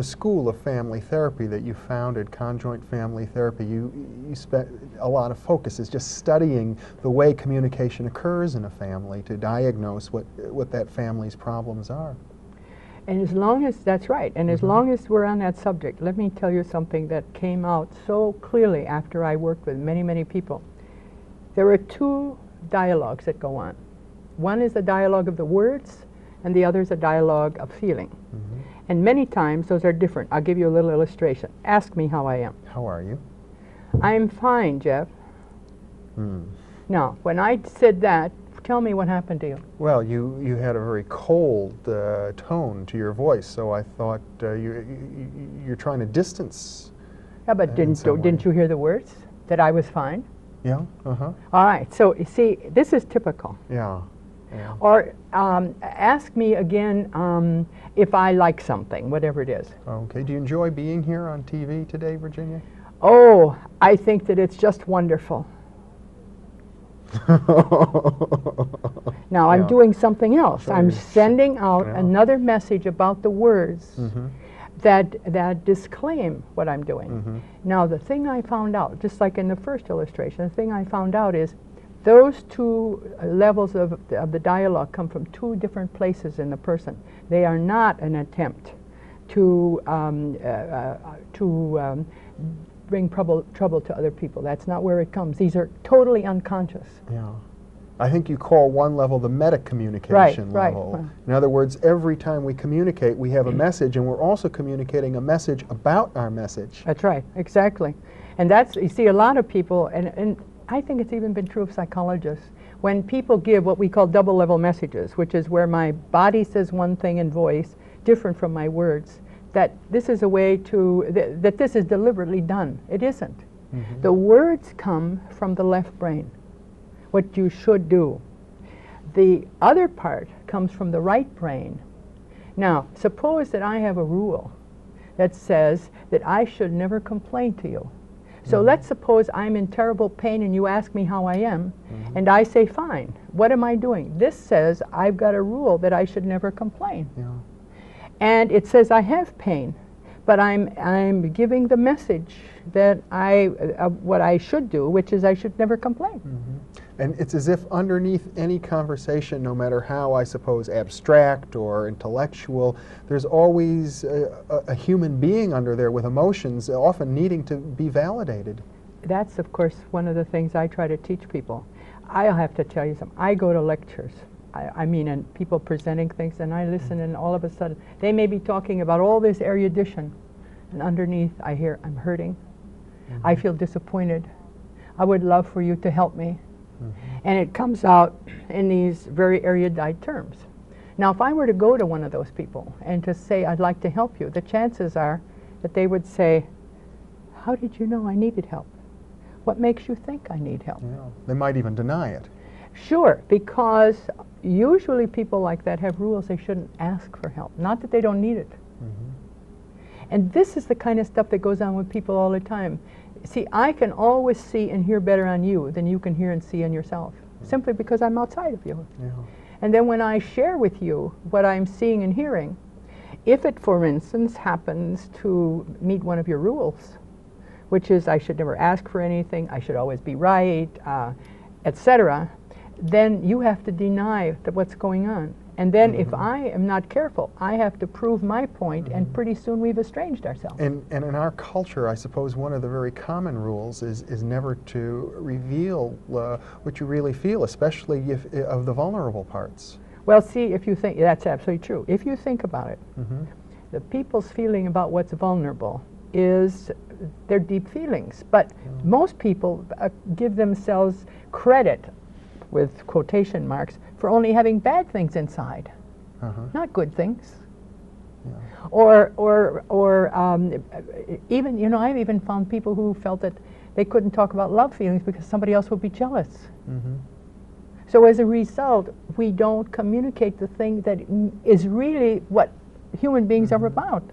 a school of family therapy that you founded, Conjoint Family Therapy. You spent a lot of focus is just studying the way communication occurs in a family to diagnose what that family's problems are. And as long as, that's right, and as long as we're on that subject, let me tell you something that came out so clearly after I worked with many, many people. There are two dialogues that go on. One is a dialogue of the words, and the other is a dialogue of feeling. And many times those are different. I'll give you a little illustration. Ask me how I am. How are you? I'm fine, Jeff. Now, when I said that, tell me what happened to you. Well, you had a very cold tone to your voice, so I thought you're trying to distance. Yeah, but didn't you hear the words? That I was fine? Yeah, All right, so you see, this is typical. Yeah. Yeah. Or ask me again if I like something, whatever it is. Okay, do you enjoy being here on TV today, Virginia? Oh, I think that it's just wonderful. Now I'm doing something else. I'm sending out another message about the words that disclaim what I'm doing. Now the thing I found out, just like in the first illustration, the thing I found out is those two levels of the dialogue come from two different places in the person. They are not an attempt to bring trouble to other people. That's not where it comes. These are totally unconscious. Yeah. I think you call one level the meta-communication level. Right. In other words, every time we communicate, we have a message, and we're also communicating a message about our message. That's right, exactly. And that's, you see, a lot of people, and I think it's even been true of psychologists, when people give what we call double-level messages, which is where my body says one thing in voice, different from my words, that this is a way to, that this is deliberately done. It isn't. The words come from the left brain, what you should do. The other part comes from the right brain. Now, suppose that I have a rule that says that I should never complain to you. So let's suppose I'm in terrible pain and you ask me how I am, and I say, fine. What am I doing? This says I've got a rule that I should never complain. Yeah. And it says I have pain, but I'm giving the message that what I should do, which is I should never complain. And it's as if underneath any conversation, no matter how, I suppose, abstract or intellectual, there's always a human being under there with emotions, often needing to be validated. That's, of course, one of the things I try to teach people. I'll have to tell you something. I go to lectures. I mean, and people presenting things, and I listen, and all of a sudden, they may be talking about all this erudition, and underneath, I hear, I'm hurting. I feel disappointed. I would love for you to help me. And it comes out in these very erudite terms. Now, if I were to go to one of those people and to say, I'd like to help you, the chances are that they would say, how did you know I needed help? What makes you think I need help? Yeah. They might even deny it. Sure, because usually people like that have rules they shouldn't ask for help. Not that they don't need it. And this is the kind of stuff that goes on with people all the time. See, I can always see and hear better on you than you can hear and see on yourself, simply because I'm outside of you. Yeah. And then when I share with you what I'm seeing and hearing, if it, for instance, happens to meet one of your rules, which is I should never ask for anything, I should always be right, etc., then you have to deny that what's going on. And then if I am not careful, I have to prove my point, and pretty soon we've estranged ourselves. And in our culture, I suppose one of the very common rules is never to reveal what you really feel, especially of the vulnerable parts. Well, see, if you think, that's absolutely true. If you think about it, the people's feeling about what's vulnerable is their deep feelings. But most people give themselves credit, with quotation marks, for only having bad things inside, not good things. Yeah. Or even, you know, I've even found people who felt that they couldn't talk about love feelings because somebody else would be jealous. So as a result, we don't communicate the thing that is really what human beings are about.